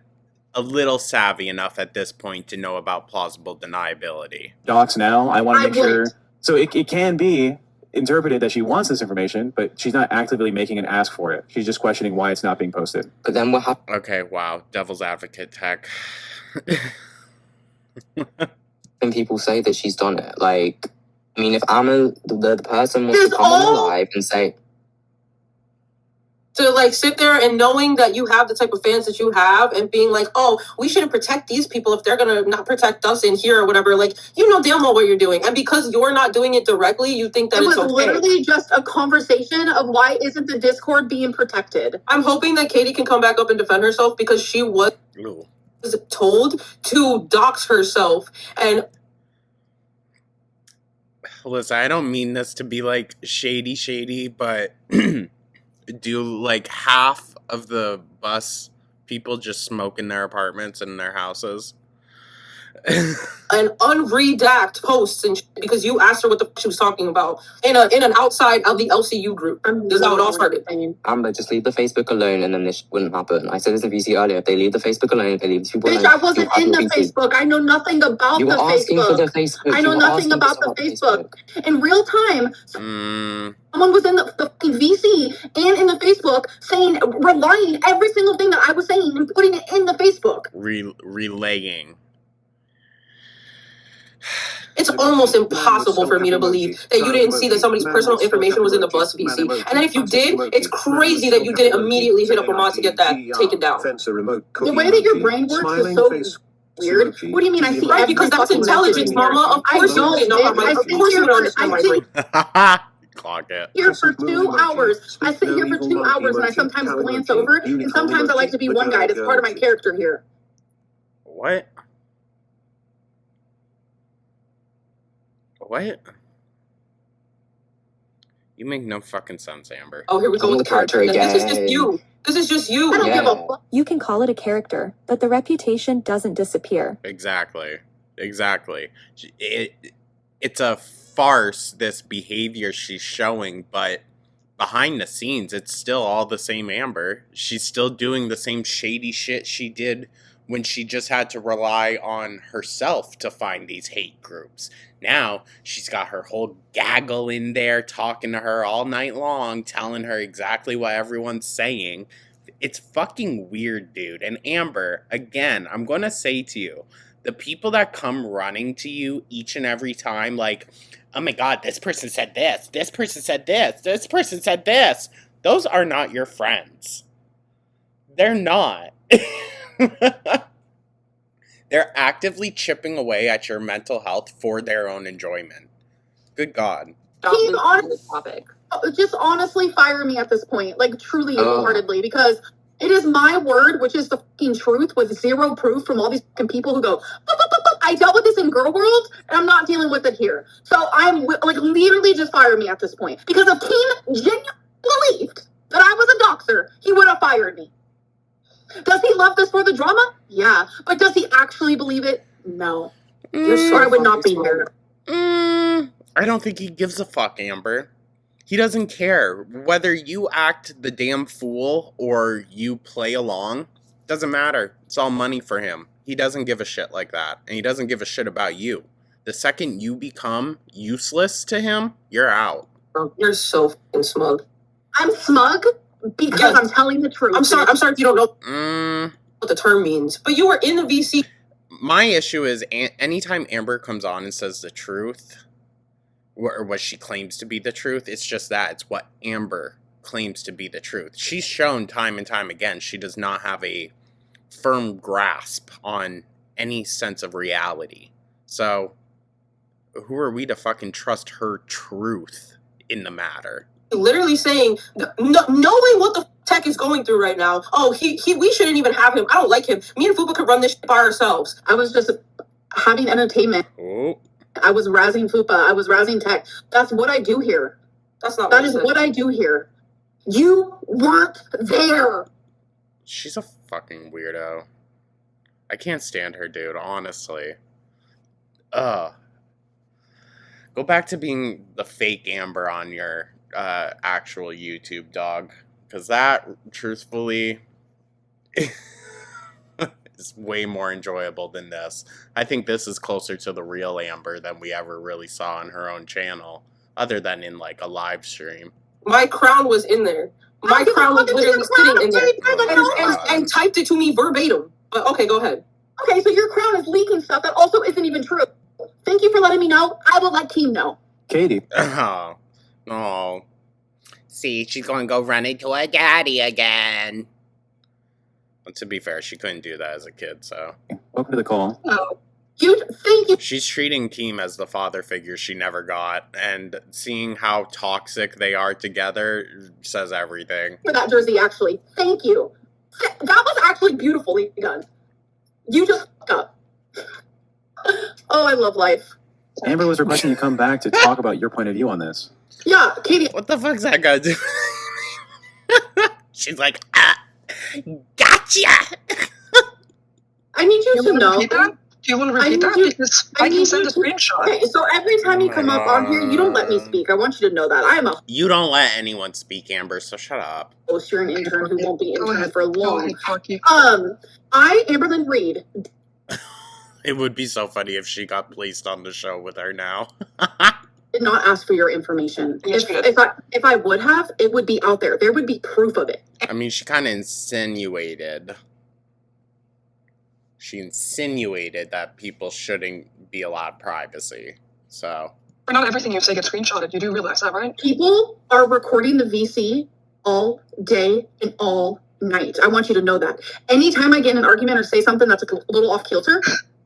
a little savvy enough at this point to know about plausible deniability. Docs now. I want to I make sure. wouldn't. So it can be interpreted that she wants this information, but she's not actively making an ask for it. She's just questioning why it's not being posted. But then what happens? Okay, wow, devil's advocate tech. When people say that she's done it, like, I mean, if the person wants There's to come on all- live and say, To like sit there and knowing that you have the type of fans that you have and being like, oh, we shouldn't protect these people if they're gonna not protect us in here or whatever. Like, you know damn well what you're doing. And because you're not doing it directly, you think that It it's was okay. literally just a conversation of why isn't the Discord being protected? I'm hoping that Katie can come back up and defend herself because she was Ooh. told to dox herself. And Listen, I don't mean this to be like shady, but do like half of the bus people just smoke in their apartments and in their houses? and unredact posts and because you asked her what the fuck she was talking about in an outside of the LCU group. This is how it all started. Amber, just leave the Facebook alone and then this wouldn't happen. I said this in VC earlier. If they leave the Facebook alone, if they leave these people Bitch, alone, I wasn't you'll have in your the VC. Facebook. I know nothing about You the were asking for the Facebook. Facebook. I know You were nothing asking about for the Facebook. In real time, Mm, someone was in the fucking VC and in the Facebook saying, relying every single thing that I was saying and putting it in the Facebook. relaying. It's almost impossible for me to believe that you didn't see that somebody's personal information was in the bus VC. And then if you did, it's crazy that you didn't immediately hit up a mod to get that taken down. The way that your brain works is so weird. What do you mean I see Right, every because that's fucking intelligence, message in here? mama. Of I course you don't, didn't know how bitch. my, I of sit course you here don't for- understand I my sit brain. Clock it. here for 2 hours. I sit here for 2 hours and I sometimes glance over and sometimes I like to be one guy. It's part of my character here. What? What? You make no fucking sense, Amber. Oh, here we go with the character again. This is just you. This is just you. I don't give a Yeah. fuck. You can call it a character, but the reputation doesn't disappear. Exactly. It's a farce, this behavior she's showing, but behind the scenes, it's still all the same Amber. She's still doing the same shady shit she did when she just had to rely on herself to find these hate groups. Now, she's got her whole gaggle in there talking to her all night long, telling her exactly what everyone's saying. It's fucking weird, dude. And Amber, again, I'm going to say to you, the people that come running to you each and every time, like, oh my god, this person said this person said this person said this, those are not your friends. They're not. They're actively chipping away at your mental health for their own enjoyment. Good God. Keep on- this topic. Just honestly fire me at this point, like truly wholeheartedly, because it is my word, which is the fucking truth, with zero proof from all these fucking people who go, "Bup, bup, bup, bup. I dealt with this in Girl World, and I'm not dealing with it here. So I'm like, literally just fire me at this point. Because if Keem genuinely believed that I was a doxer, he would have fired me. Does he love this for the drama? Yeah. But does he actually believe it? No. You're sure I would not be here. I don't think he gives a fuck, Amber. He doesn't care. Whether you act the damn fool or you play along, doesn't matter. It's all money for him. He doesn't give a shit like that. And he doesn't give a shit about you. The second you become useless to him, you're out. Bro, you're so fucking smug. I'm smug because Yeah. I'm telling the truth. I'm sorry if you don't know what the term means. But you were in the VC. My issue is anytime Amber comes on and says the truth, or what she claims to be the truth, it's just that. It's what Amber claims to be the truth. She's shown time and time again she does not have a firm grasp on any sense of reality. So, who are we to fucking trust her truth in the matter? Literally saying, knowing what the tech is going through right now. Oh, we shouldn't even have him. I don't like him. Me and Fupa could run this shit by ourselves. I was just having entertainment. Oh. I was razzing Fupa. I was razzing Tech. That's what I do here. That's not That is what I do here. You weren't there. She's a fucking weirdo. I can't stand her, dude, honestly. Go back to being the fake Amber on your actual YouTube, dog. Because that, truthfully, is way more enjoyable than this. I think this is closer to the real Amber than we ever really saw on her own channel, other than in like a live stream. My crown was in there. My crown was literally sitting in there and typed it to me verbatim. But okay, go ahead. Okay, so your crown is leaking stuff that also isn't even true. Thank you for letting me know. I will let Keem know. Katie. Oh. See, she's going to go run into her daddy again. But to be fair, she couldn't do that as a kid, so. Welcome to the call. No. Thank you. She's treating Keem as the father figure she never got, and seeing how toxic they are together says everything. For that jersey, actually. Thank you. That was actually beautifully done. You just fucked up. Oh, I love life. Amber was requesting you come back to talk about your point of view on this. Yeah, Katie. What the fuck's that gonna do? She's like, gotcha! I need you to know. Do you want to repeat that? Because I can send a screenshot. Okay, so every time you come up on here, you don't let me speak. I want you to know that. You don't let anyone speak, Amber, so shut up. Host. You're an intern who won't be intern for long. Ahead, I, Amberlyn Reed. It would be so funny if she got placed on the show with her now. Did not ask for your information. Yes, If I would have, it would be out there. There would be proof of it. I mean, she kind of insinuated. She insinuated that people shouldn't be allowed privacy. So. But not everything you say gets screenshotted. You do realize that, right? People are recording the VC all day and all night. I want you to know that. Anytime I get in an argument or say something that's a little off kilter,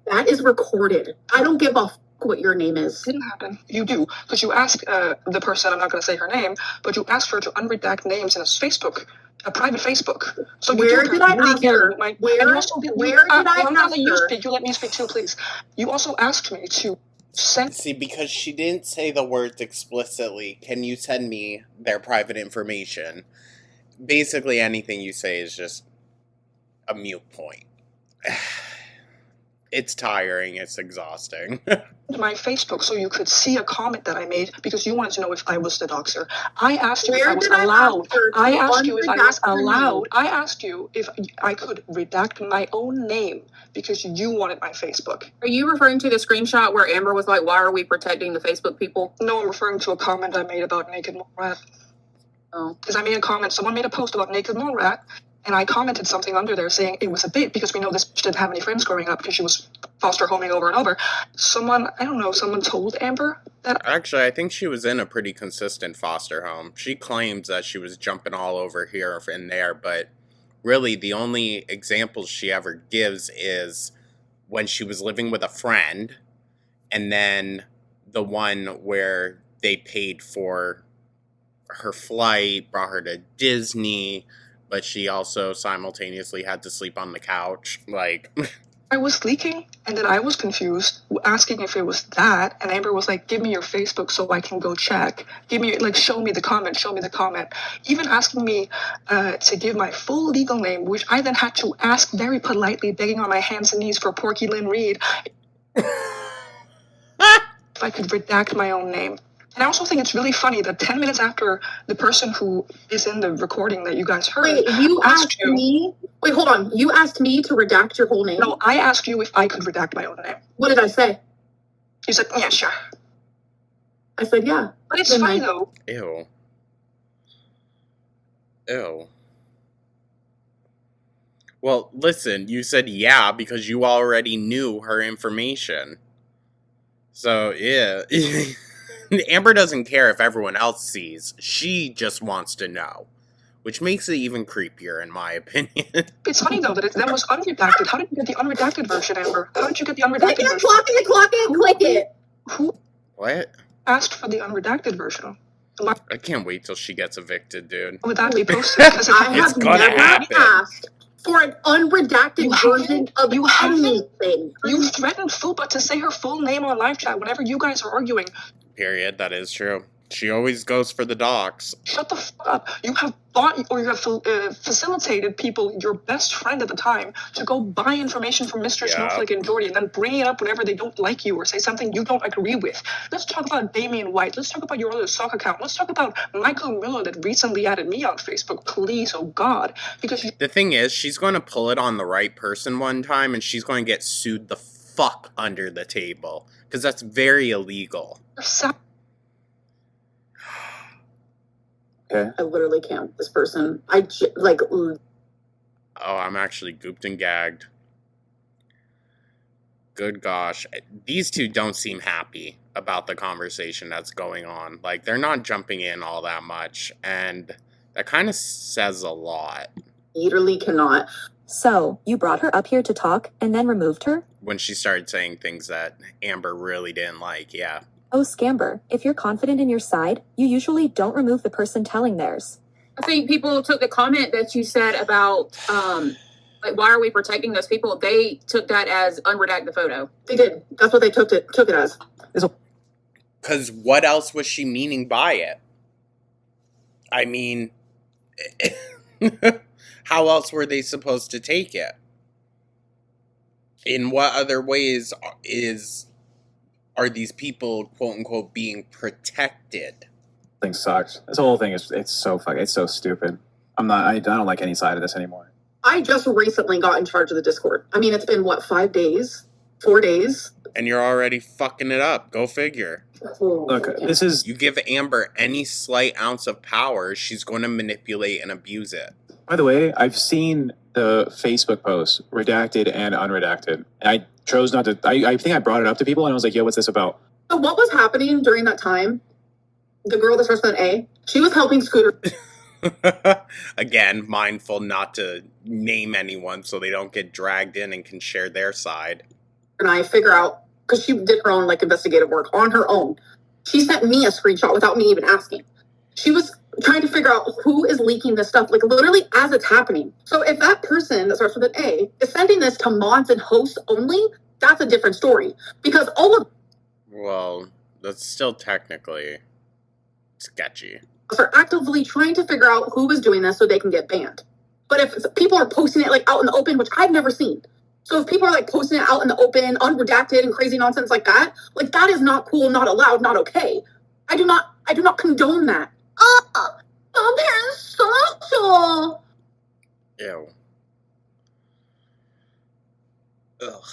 that is recorded. I don't give a fuck what your name is. It didn't happen. You do. Because you asked the person, I'm not going to say her name, but you asked her to unredact names in a private Facebook. So where did I ask her? Where did I ask her? You let me speak too, please. You also asked me to send... See, because she didn't say the words explicitly, can you send me their private information? Basically, anything you say is just a mute point. It's tiring. It's exhausting. My Facebook so you could see a comment that I made because you wanted to know if I was the doxer. I asked you if I was allowed. I asked you if I was allowed. I asked you if I could redact my own name because you wanted my Facebook. Are you referring to the screenshot where Amber was like, why are we protecting the Facebook people? No, I'm referring to a comment I made about naked mole rat. Oh. Because I made a comment. Someone made a post about naked mole rat. And I commented something under there saying it was a bait because we know this bitch didn't have any friends growing up because she was foster homing over and over. Someone told Amber that... Actually, I think she was in a pretty consistent foster home. She claims that she was jumping all over here and there, but really the only examples she ever gives is when she was living with a friend, and then the one where they paid for her flight, brought her to Disney... but she also simultaneously had to sleep on the couch. Like, I was leaking, and then I was confused, asking if it was that, and Amber was like, give me your Facebook so I can go check. Show me the comment. Even asking me to give my full legal name, which I then had to ask very politely, begging on my hands and knees for Porky Lynn Reed, if I could redact my own name. And I also think it's really funny that 10 minutes after the person who is in the recording that you guys heard... Wait, you asked me... Wait, hold on. You asked me to redact your whole name? No, I asked you if I could redact my own name. What did I say? You said, yeah, sure. I said, yeah. But it's funny, though. Ew. Well, listen, you said yeah because you already knew her information. So, yeah... Amber doesn't care if everyone else sees. She just wants to know. Which makes it even creepier, in my opinion. It's funny, though, that that was unredacted. How did you get the unredacted version, Amber? How did you get the unredacted version? Clock it! Who What? asked for the unredacted version? I can't wait till she gets evicted, dude. Would that be posted? It's gonna asked for an unredacted version of anything. You threatened Fupa to say her full name on live chat whenever you guys are arguing. Period, that is true. She always goes for the docs. Shut the fuck up. You have bought or you have facilitated people, your best friend at the time, to go buy information from Mr. Yeah. Snowflake and Jordy and then bring it up whenever they don't like you or say something you don't agree with. Let's talk about Damian White. Let's talk about your other sock account. Let's talk about Michael Miller that recently added me on Facebook. Please, oh God. Because The thing is, she's going to pull it on the right person one time, and she's going to get sued the fuck under the table. Because that's very illegal. you're sad. Okay. I literally can't. This person. Oh, I'm actually gooped and gagged. Good gosh. These two don't seem happy about the conversation that's going on. Like, they're not jumping in all that much, and that kind of says a lot. literally cannot. So, you brought her up here to talk and then removed her? When she started saying things that Amber really didn't like, yeah. Oh, Scamber, if you're confident in your side, you usually don't remove the person telling theirs. I think people took the comment that you said about, like, why are we protecting those people? They took that as unredact the photo. They did. That's what they took it as. Because what else was she meaning by it? I mean, how else were they supposed to take it? In what other ways are these people, quote unquote, being protected? Thing sucks. This whole thing it's so stupid. I don't like any side of this anymore. I just recently got in charge of the Discord. I mean, it's been, what, 5 days? 4 days? And you're already fucking it up. Go figure. Look, this is... You give Amber any slight ounce of power, she's going to manipulate and abuse it. By the way, I've seen the Facebook posts, redacted and unredacted. And I chose not to... I think I brought it up to people and I was like, yo, what's this about? So what was happening during that time? The girl that starts with an A, she was helping Scooter. Again, mindful not to name anyone so they don't get dragged in and can share their side. And I figure out, because she did her own investigative work on her own. She sent me a screenshot without me even asking. She was trying to figure out who is leaking this stuff, literally as it's happening. So if that person that starts with an A is sending this to mods and hosts only, that's a different story. Because all of Well, that's still technically sketchy. us are actively trying to figure out who is doing this so they can get banned. But if people are posting it out in the open, which I've never seen. So if people are posting it out in the open, unredacted and crazy nonsense like that is not cool, not allowed, not okay. I do not condone that. Parents social. Ew. Ugh.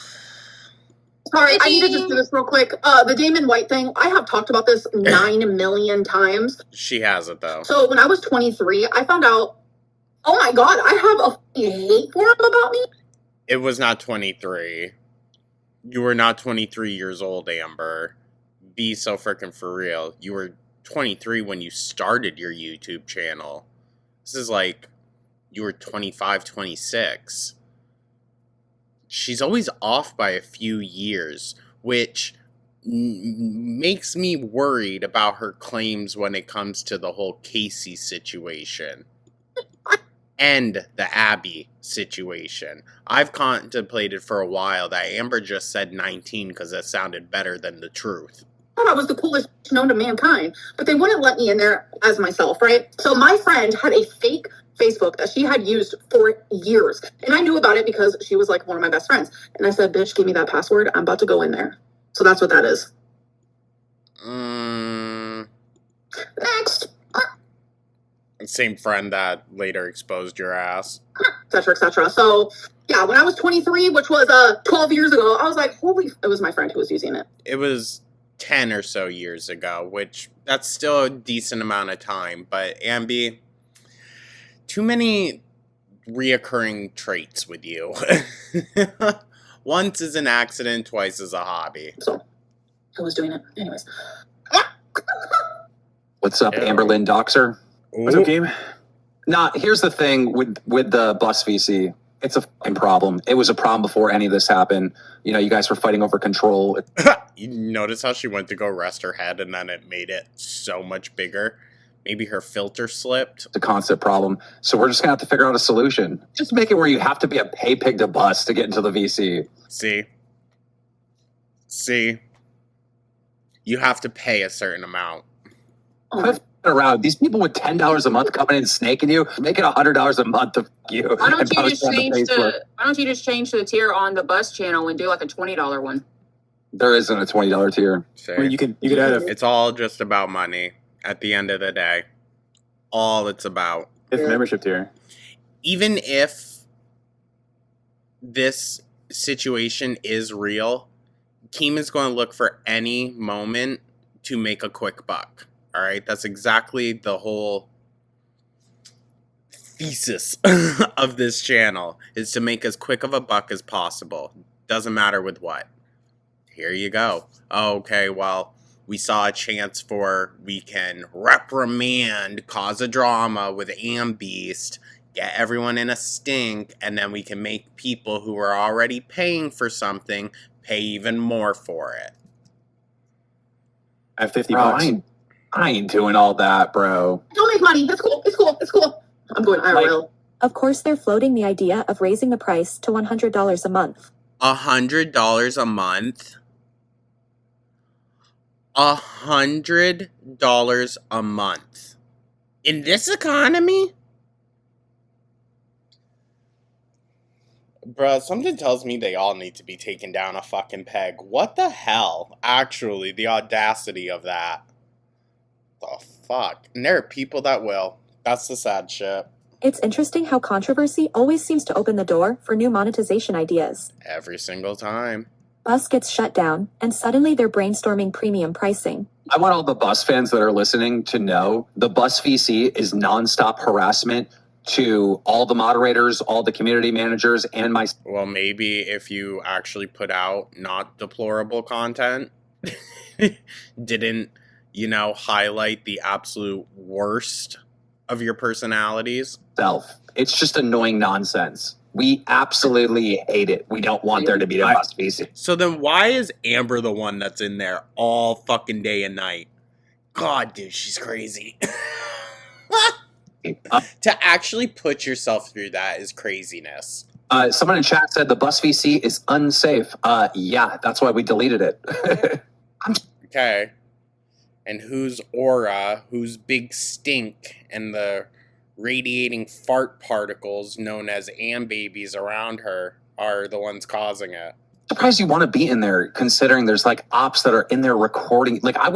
Sorry, I need to just do this real quick. The Damon White thing, I have talked about this 9 million times. She has it, though. So when I was 23, I found out, oh my God, I have a hate for him about me. It was not 23. You were not 23 years old, Amber. Be so freaking for real. You were 23 when you started your YouTube channel. This is you were 25, 26. She's always off by a few years, which makes me worried about her claims when it comes to the whole Casey situation and the Abby situation. I've contemplated for a while that Amber just said 19 because that sounded better than the truth. I thought I was the coolest known to mankind, but they wouldn't let me in there as myself, right? So my friend had a fake Facebook that she had used for years. And I knew about it because she was one of my best friends. And I said, bitch, give me that password. I'm about to go in there. So that's what that is. Next. Same friend that later exposed your ass. Et cetera, et cetera. So, yeah, when I was 23, which was 12 years ago, I was like, it was my friend who was using it. It was 10 or so years ago, which that's still a decent amount of time. But Ambi, too many reoccurring traits with you. Once is an accident, twice is a hobby. So, I was doing it. Anyways. What's up, Amberlynn Doxer? What's up, Game? Nah, here's the thing with the bus VC. It's a fucking problem. It was a problem before any of this happened. You guys were fighting over control. You notice how she went to go rest her head and then it made it so much bigger? Maybe her filter slipped. It's a constant problem. So we're just going to have to figure out a solution. Just make it where you have to be a pay pig to bus to get into the VC. See? You have to pay a certain amount. Quit around. These people with $10 a month coming in and snaking you, making $100 a month to you. Why don't and you posting just on the change Facebook. why don't you just change the tier on the bus channel and do like a $20 one? There isn't a $20 tier. See? Well, you could add a It's all just about money at the end of the day. All it's about. fifth membership tier. Even if this situation is real, Keem is going to look for any moment to make a quick buck. All right? That's exactly the whole thesis of this channel, is to make as quick of a buck as possible. Doesn't matter with what. Here you go. Okay, well, we saw a chance for we can reprimand, cause a drama with Ambeast, get everyone in a stink, and then we can make people who are already paying for something pay even more for it. At 50 Bro, bucks. I ain't doing all that, bro. Don't make money. It's cool. It's cool. It's cool. I'm going IRL. Of course, they're floating the idea of raising the price to $100 a month. $100 a month? $100 a month. In this economy? Bruh, something tells me they all need to be taken down a fucking peg. What the hell? Actually, the audacity of that. The fuck? And there are people that will. That's the sad shit. It's interesting how controversy always seems to open the door for new monetization ideas. Every single time. Bus gets shut down, and suddenly they're brainstorming premium pricing. I want all the bus fans that are listening to know the bus VC is nonstop harassment to all the moderators, all the community managers, and my. Well, maybe if you actually put out not deplorable content, didn't, highlight the absolute worst of your personalities. It's just annoying nonsense. We absolutely hate it. We don't want there to be a bus VC. So then why is Amber the one that's in there all fucking day and night? God, dude, she's crazy. To actually put yourself through that is craziness. Someone in chat said the bus VC is unsafe. Yeah, that's why we deleted it. Okay. And whose aura, whose big stink, and the radiating fart particles known as babies around her are the ones causing it. Surprised you want to be in there, considering there's like ops that are in there recording. Like I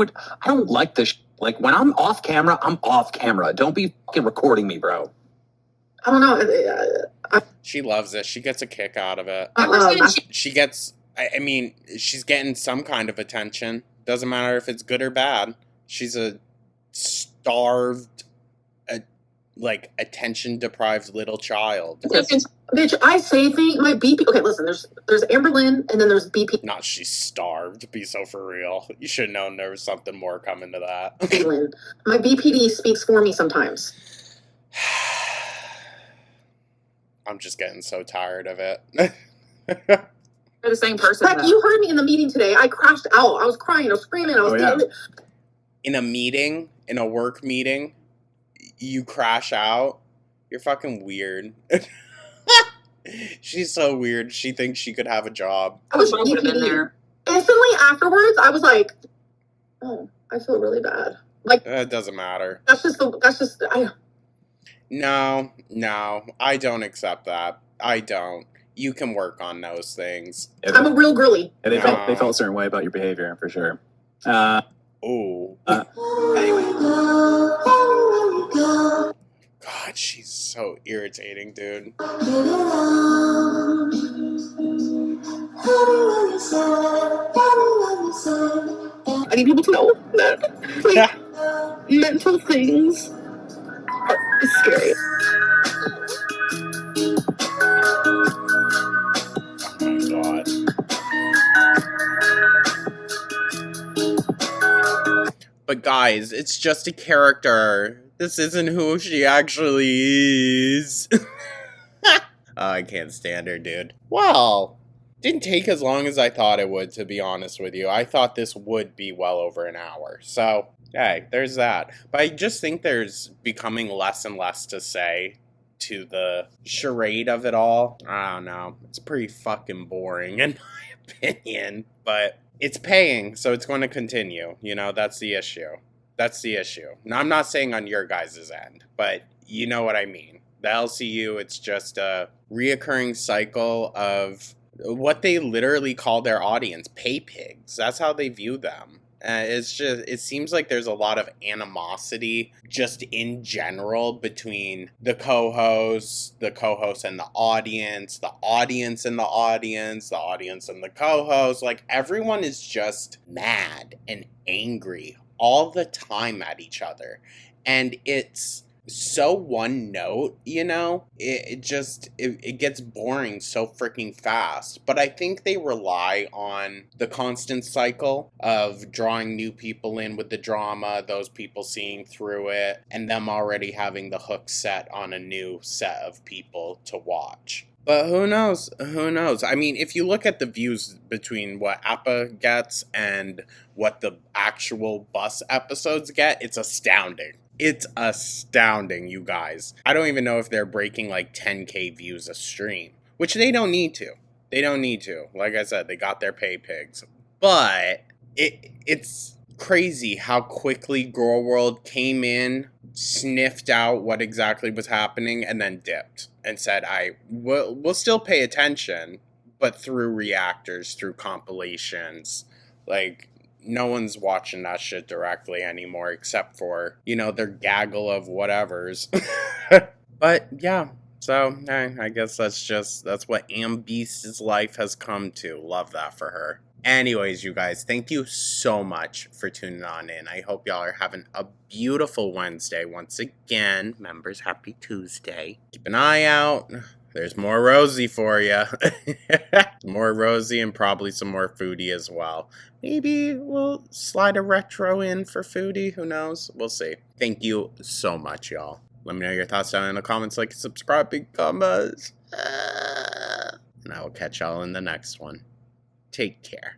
don't like this. Like when I'm off camera, I'm off camera. Don't be fucking recording me, bro. I don't know. She loves it. She gets a kick out of it. She gets, she's getting some kind of attention. Doesn't matter if it's good or bad. She's a starved, attention-deprived little child. Bitch, I say things. My BP. Okay, listen. There's Amberlynn, and then there's BP. Not she's starved. Be so for real. You should have known there was something more coming to that. Amberlynn. My BPD speaks for me sometimes. I'm just getting so tired of it. They're the same person. Heck, you heard me in the meeting today. I crashed out. I was crying. I was screaming. I was In a meeting, in a work meeting, you crash out. You're fucking weird. She's so weird. She thinks she could have a job. I was BPD. Instantly afterwards, I was like, "Oh, I feel really bad." Like it doesn't matter. No, I don't accept that. I don't. You can work on those things. I'm a real girly. Yeah, they felt a certain way about your behavior, for sure. Anyway. God, she's so irritating, dude. I need people to know that mental things are scary. God. But guys, it's just a character. This isn't who she actually is. I can't stand her, dude. Well, didn't take as long as I thought it would, to be honest with you. I thought this would be well over an hour. So, hey, there's that. But I just think there's becoming less and less to say to the charade of it all. I don't know. It's pretty fucking boring in my opinion. But it's paying, so it's going to continue. That's the issue. That's the issue. Now, I'm not saying on your guys' end, but you know what I mean. The LCU, it's just a reoccurring cycle of what they literally call their audience pay pigs. That's how they view them. It seems like there's a lot of animosity just in general between the co-hosts and the audience and the audience, the audience and the co-host. Like, everyone is just mad and angry all the time at each other. And it's so one note, it gets boring so freaking fast. But I think they rely on the constant cycle of drawing new people in with the drama, those people seeing through it, and them already having the hook set on a new set of people to watch. But who knows? Who knows? I mean, if you look at the views between what Appa gets and what the actual bus episodes get, it's astounding. It's astounding, you guys. I don't even know if they're breaking like 10K views a stream, which they don't need to. They don't need to. Like I said, they got their pay pigs. But it's crazy how quickly Girl World came in, sniffed out what exactly was happening, and then dipped and said, we'll still pay attention, but through reactors, through compilations. Like, no one's watching that shit directly anymore, except for, their gaggle of whatevers. But, yeah. So, I guess that's what Ambeast's life has come to. Love that for her. Anyways, you guys, thank you so much for tuning on in. I hope y'all are having a beautiful Wednesday. Once again, members, happy Tuesday. Keep an eye out. There's more Rosie for you. More Rosie and probably some more Foodie as well. Maybe we'll slide a retro in for Foodie. Who knows? We'll see. Thank you so much, y'all. Let me know your thoughts down in the comments, like and subscribe, big comments. And I will catch y'all in the next one. Take care.